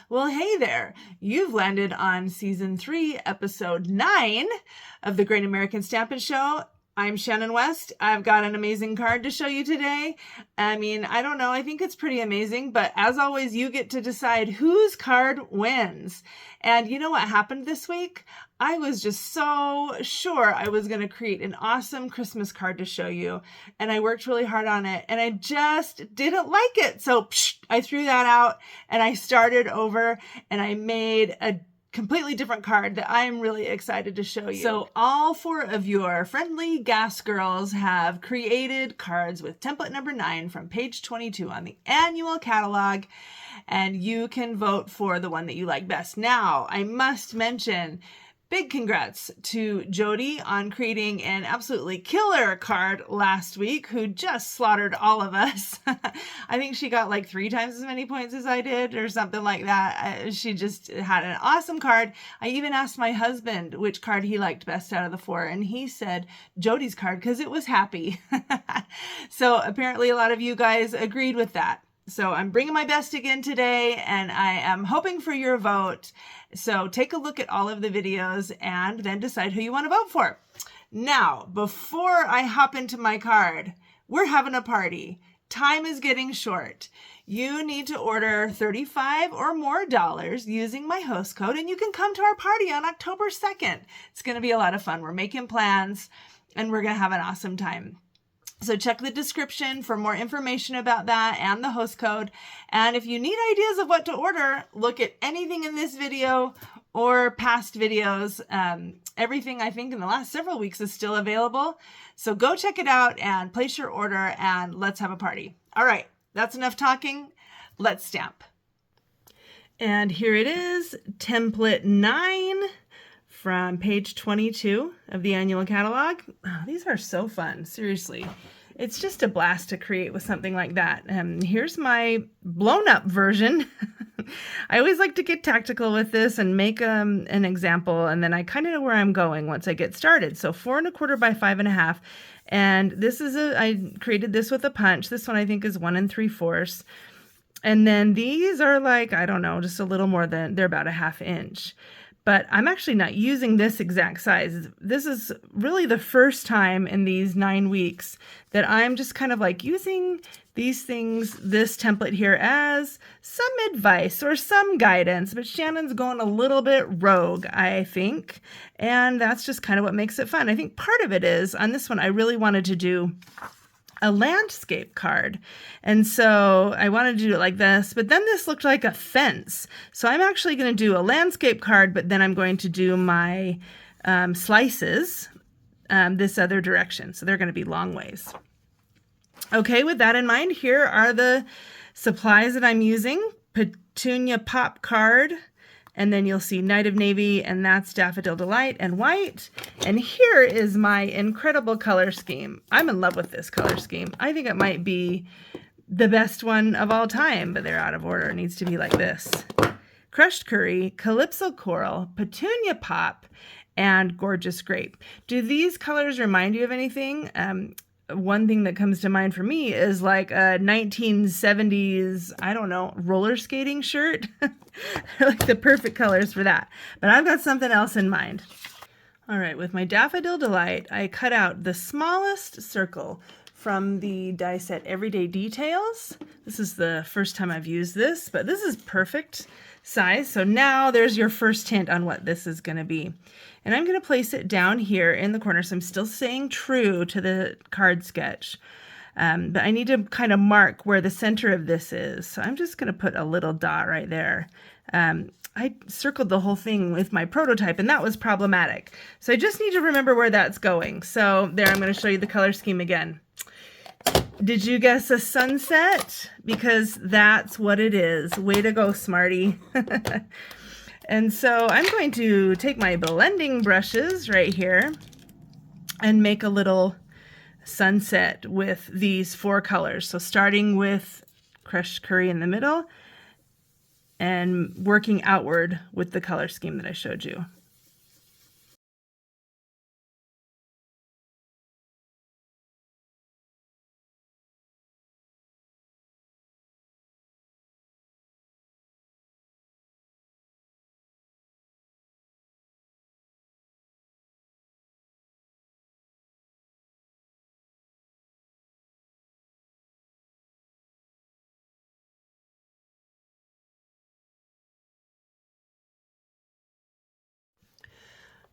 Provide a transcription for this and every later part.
Well, hey there. You've landed on season 3, episode 9 of the Great American Stampin' Show. I'm Shannon West. I've got an amazing card to show you today. I mean, I don't know. I think it's pretty amazing, but as always, you get to decide whose card wins. And you know what happened this week? I was just so sure I was going to create an awesome Christmas card to show you. And I worked really hard on it and I just didn't like it. So I threw that out and I started over and I made a completely different card that I'm really excited to show you. So all 4 of your friendly gas girls have created cards with template number 9 from page 22 on the annual catalog, and you can vote for the one that you like best. Now, I must mention, big congrats to Jody on creating an absolutely killer card last week, who just slaughtered all of us. I think she got like 3 times as many points as I did or something like that. She just had an awesome card. I even asked my husband which card he liked best out of the 4, and he said Jody's card because it was happy. So apparently a lot of you guys agreed with that. So I'm bringing my best again today, and I am hoping for your vote. So take a look at all of the videos and then decide who you want to vote for. Now, before I hop into my card, we're having a party. Time is getting short. You need to order $35 or more using my host code, and you can come to our party on October 2nd. It's going to be a lot of fun. We're making plans, and we're going to have an awesome time. So check the description for more information about that and the host code. And if you need ideas of what to order, look at anything in this video or past videos. Everything I think in the last several weeks is still available. So go check it out and place your order and let's have a party. All right, that's enough talking. Let's stamp. And here it is, template 9 from page 22 of the annual catalog. Oh, these are so fun, seriously. It's just a blast to create with something like that. Here's my blown up version. I always like to get tactical with this and make an example, and then I kind of know where I'm going once I get started. So 4 1/4 by 5 1/2. And this is I created this with a punch. This one I think is 1 3/4. And then these are like, I don't know, just a little more than, they're about a 1/2 inch. But I'm actually not using this exact size. This is really the first time in these 9 weeks that I'm just kind of like using these things, this template here, as some advice or some guidance. But Shannon's going a little bit rogue, I think. And that's just kind of what makes it fun. I think part of it is, on this one, I really wanted to do a landscape card. And so I wanted to do it like this, but then this looked like a fence. So I'm actually going to do a landscape card, but then I'm going to do my slices this other direction. So they're going to be long ways. Okay, with that in mind, here are the supplies that I'm using. Petunia Pop Card, and then you'll see Night of Navy, and that's Daffodil Delight and white. And here is my incredible color scheme. I'm in love with this color scheme. I think it might be the best one of all time, but they're out of order. It needs to be like this. Crushed Curry, Calypso Coral, Petunia Pop, and Gorgeous Grape. Do these colors remind you of anything? One thing that comes to mind for me is like a 1970s, I don't know, roller skating shirt. They're like the perfect colors for that. But I've got something else in mind. All right, with my Daffodil Delight, I cut out the smallest circle from the die set Everyday Details. This is the first time I've used this, but this is perfect size. So now there's your first hint on what this is going to be. And I'm going to place it down here in the corner, so I'm still staying true to the card sketch. But I need to kind of mark where the center of this is. So I'm just going to put a little dot right there. I circled the whole thing with my prototype, and that was problematic. So I just need to remember where that's going. So there, I'm going to show you the color scheme again. Did you guess a sunset? Because that's what it is. Way to go, smarty. And so I'm going to take my blending brushes right here and make a little sunset with these 4 colors. So starting with Crushed Curry in the middle and working outward with the color scheme that I showed you.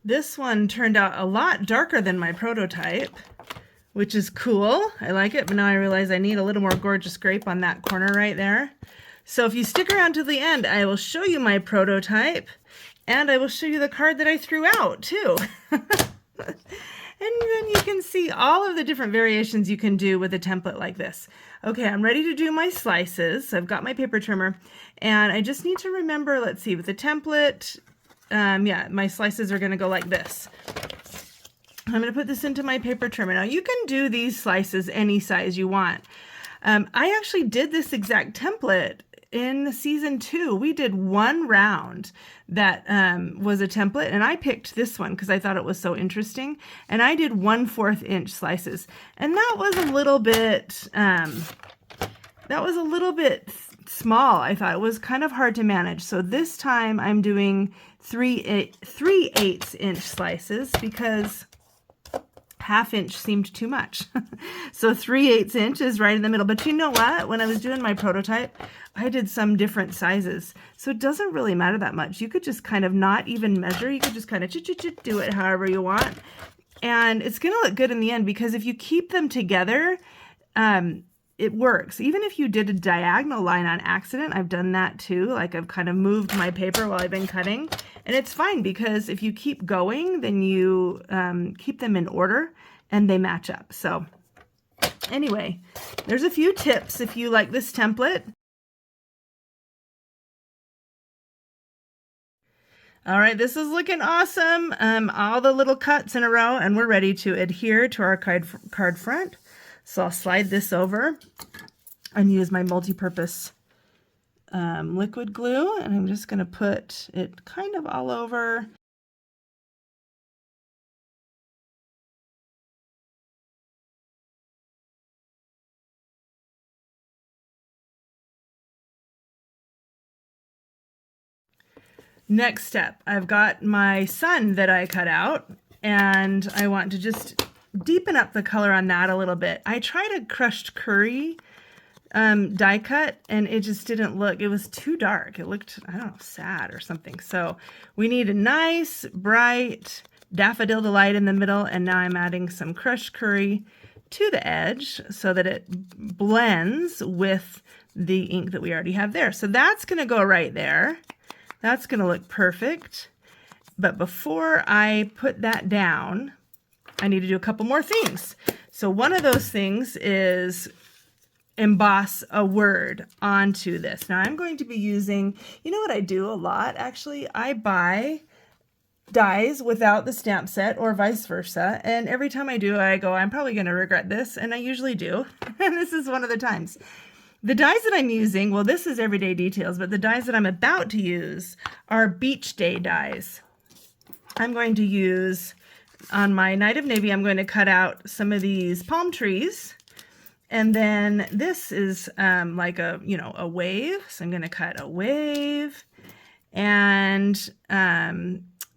This one turned out a lot darker than my prototype, which is cool. I like it, but now I realize I need a little more gorgeous grape on that corner right there. So if you stick around to the end, I will show you my prototype, and I will show you the card that I threw out too. And then you can see all of the different variations you can do with a template like this. Okay, I'm ready to do my slices. I've got my paper trimmer, and I just need to remember, let's see, with the template, yeah, my slices are gonna go like this. I'm gonna put this into my paper trimmer. Now you can do these slices any size you want. I actually did this exact template in season 2. We did one round that was a template, and I picked this one because I thought it was so interesting. And I did 1/4 inch slices, and that was a little bit small. I thought it was kind of hard to manage. So this time I'm doing 3/8 inch slices because 1/2 inch seemed too much. So 3/8 inch is right in the middle. But you know what? When I was doing my prototype, I did some different sizes. So it doesn't really matter that much. You could just kind of not even measure. You could just kind of do it however you want. And it's going to look good in the end because if you keep them together, it works. Even if you did a diagonal line on accident, I've done that too. Like I've kind of moved my paper while I've been cutting. And it's fine because if you keep going, then you keep them in order and they match up. So anyway, there's a few tips if you like this template. All right, this is looking awesome. All the little cuts in a row, and we're ready to adhere to our card front. So I'll slide this over and use my multi-purpose liquid glue, and I'm just going to put it kind of all over. Next step, I've got my sun that I cut out, and I want to just deepen up the color on that a little bit. I tried a crushed curry die cut, and it just didn't look, it was too dark. It looked, I don't know, sad or something. So we need a nice, bright Daffodil Delight in the middle, and now I'm adding some crushed curry to the edge so that it blends with the ink that we already have there. So that's going to go right there. That's going to look perfect. But before I put that down, I need to do a couple more things. So one of those things is emboss a word onto this. Now I'm going to be using, you know what I do a lot actually? I buy dies without the stamp set or vice versa. And every time I do, I go, I'm probably going to regret this. And I usually do. And this is one of the times. The dies that I'm using, well, this is Everyday Details, but the dies that I'm about to use are Beach Day dies. I'm going to use, on my Night of Navy, I'm going to cut out some of these palm trees. And then this is like a, you know, a wave. So I'm going to cut a wave. And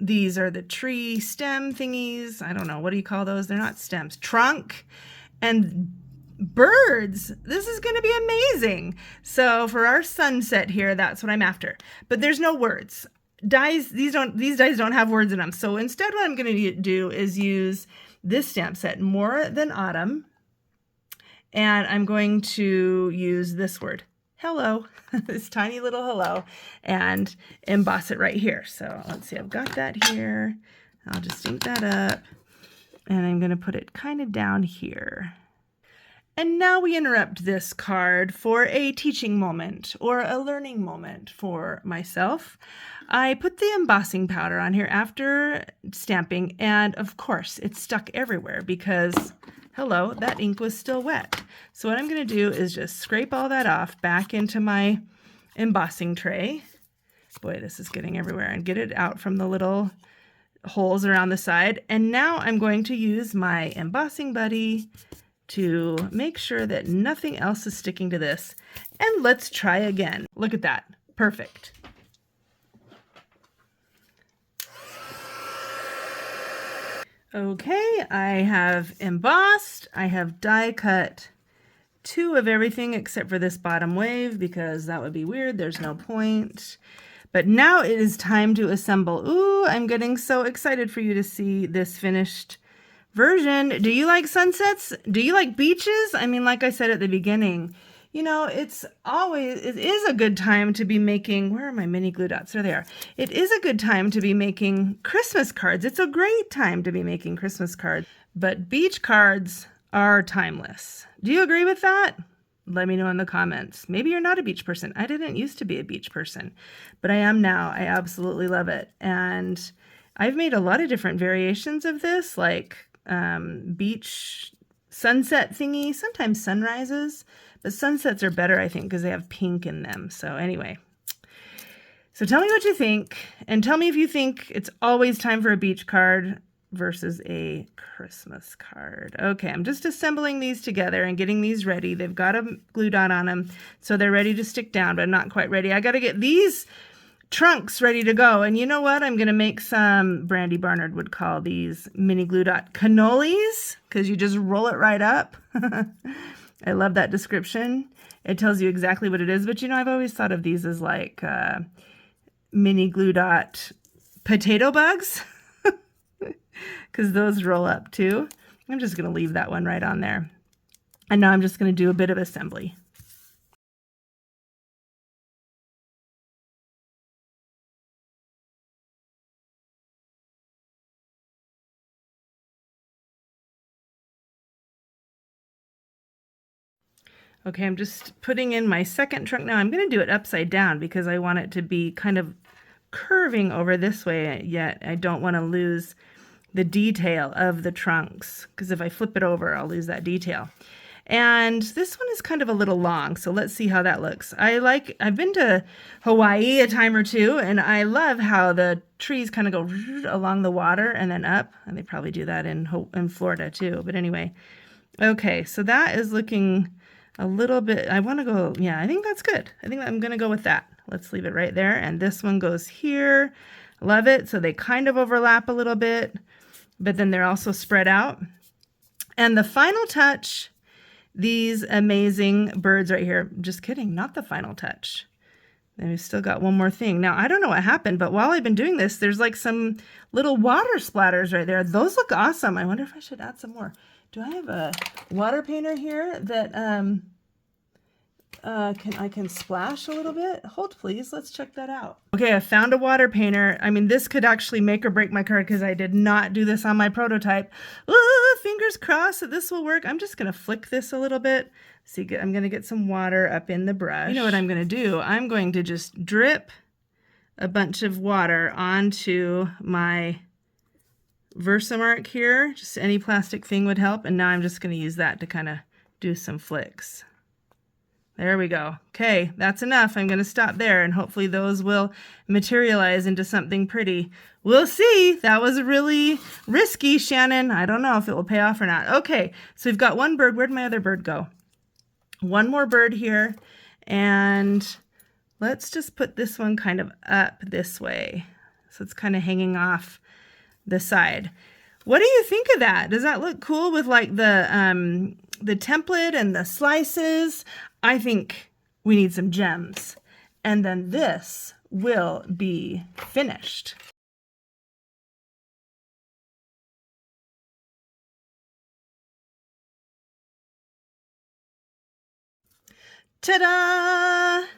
these are the tree stem thingies. I don't know. What do you call those? They're not stems. Trunk. And birds. This is going to be amazing. So for our sunset here, that's what I'm after. But there's no words. Dies, these dies don't have words in them. So instead what I'm going to do is use this stamp set, More Than Autumn. And I'm going to use this word, hello, this tiny little hello, and emboss it right here. So let's see, I've got that here. I'll just ink that up. And I'm going to put it kind of down here. And now we interrupt this card for a teaching moment or a learning moment for myself. I put the embossing powder on here after stamping, and of course it stuck everywhere because, hello, that ink was still wet. So what I'm going to do is just scrape all that off back into my embossing tray. Boy, this is getting everywhere, and get it out from the little holes around the side. And now I'm going to use my embossing buddy to make sure that nothing else is sticking to this. And let's try again. Look at that. Perfect. Okay, I have embossed. I have die cut 2 of everything except for this bottom wave because that would be weird. There's no point. But now it is time to assemble. Ooh, I'm getting so excited for you to see this finished version. Do you like sunsets? Do you like beaches? I mean, like I said at the beginning, you know, it is a good time to be making, where are my mini glue dots? There they are. It is a good time to be making Christmas cards. It's a great time to be making Christmas cards, but beach cards are timeless. Do you agree with that? Let me know in the comments. Maybe you're not a beach person. I didn't used to be a beach person, but I am now. I absolutely love it. And I've made a lot of different variations of this, like beach sunset thingy, sometimes sunrises, but sunsets are better, I think, because they have pink in them. So anyway, so tell me what you think, and tell me if you think it's always time for a beach card versus a Christmas card. Okay, I'm just assembling these together and getting these ready. They've got a glue dot on them, so they're ready to stick down, but not quite ready. I got to get these trunks ready to go. And you know what? I'm going to make some, Brandy Barnard would call these mini glue dot cannolis, because you just roll it right up. I love that description. It tells you exactly what it is, but you know, I've always thought of these as like mini glue dot potato bugs, because those roll up too. I'm just going to leave that one right on there. And now I'm just going to do a bit of assembly. Okay, I'm just putting in my second trunk now. I'm going to do it upside down because I want it to be kind of curving over this way, yet I don't want to lose the detail of the trunks, because if I flip it over, I'll lose that detail. And this one is kind of a little long, so let's see how that looks. I've been to Hawaii a time or two, and I love how the trees kind of go along the water and then up, and they probably do that in Florida too. But anyway, okay, so that is looking a little bit, I want to go, yeah, I think that's good. I think I'm going to go with that. Let's leave it right there. And this one goes here. Love it. So they kind of overlap a little bit, but then they're also spread out. And the final touch, these amazing birds right here. Just kidding, not the final touch. And we've still got one more thing. Now, I don't know what happened, but while I've been doing this, there's like some little water splatters right there. Those look awesome. I wonder if I should add some more. Do I have a water painter here that I can splash a little bit? Hold please, let's check that out. Okay, I found a water painter. I mean, this could actually make or break my card because I did not do this on my prototype. Ooh, fingers crossed that this will work. I'm just gonna flick this a little bit. See, I'm gonna get some water up in the brush. You know what I'm gonna do? I'm going to just drip a bunch of water onto my Versamark here. Just any plastic thing would help. And now I'm just going to use that to kind of do some flicks. There we go. Okay, that's enough. I'm going to stop there, and hopefully those will materialize into something pretty. We'll see. That was really risky, Shannon. I don't know if it will pay off or not. Okay, so we've got one bird. Where'd my other bird go? One more bird here, and let's just put this one kind of up this way. So it's kind of hanging off the side. What do you think of that? Does that look cool with like the template and the slices? I think we need some gems. And then this will be finished. Ta-da!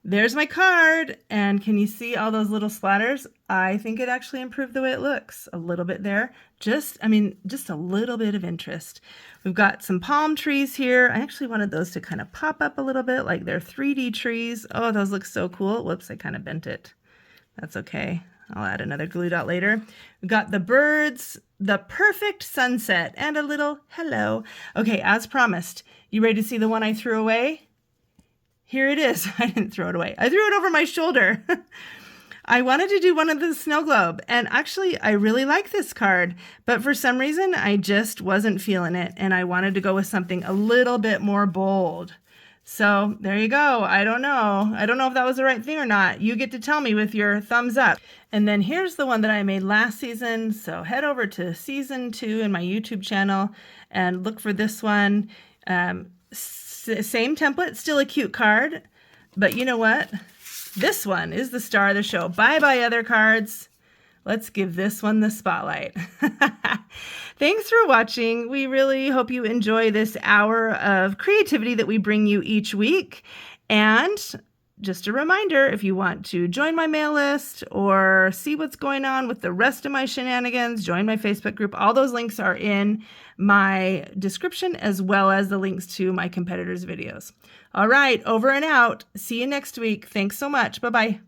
There's my card, and can you see all those little splatters? I think it actually improved the way it looks a little bit there. Just a little bit of interest. We've got some palm trees here. I actually wanted those to kind of pop up a little bit like they're 3D trees. Oh, those look so cool. Whoops, I kind of bent it. That's okay. I'll add another glue dot later. We've got the birds, the perfect sunset, and a little hello. Okay, as promised, you ready to see the one I threw away? Here it is. I didn't throw it away. I threw it over my shoulder. I wanted to do one of the snow globe, and actually I really like this card, but for some reason I just wasn't feeling it, and I wanted to go with something a little bit more bold. So there you go. I don't know if that was the right thing or not. You get to tell me with your thumbs up. And then here's the one that I made last season. So head over to season 2 in my YouTube channel and look for this one. Same template, still a cute card, but you know what? This one is the star of the show. Bye-bye, other cards. Let's give this one the spotlight. Thanks for watching. We really hope you enjoy this hour of creativity that we bring you each week. And just a reminder, if you want to join my mail list or see what's going on with the rest of my shenanigans, join my Facebook group. All those links are in my description, as well as the links to my competitors' videos. All right, over and out. See you next week. Thanks so much. Bye-bye.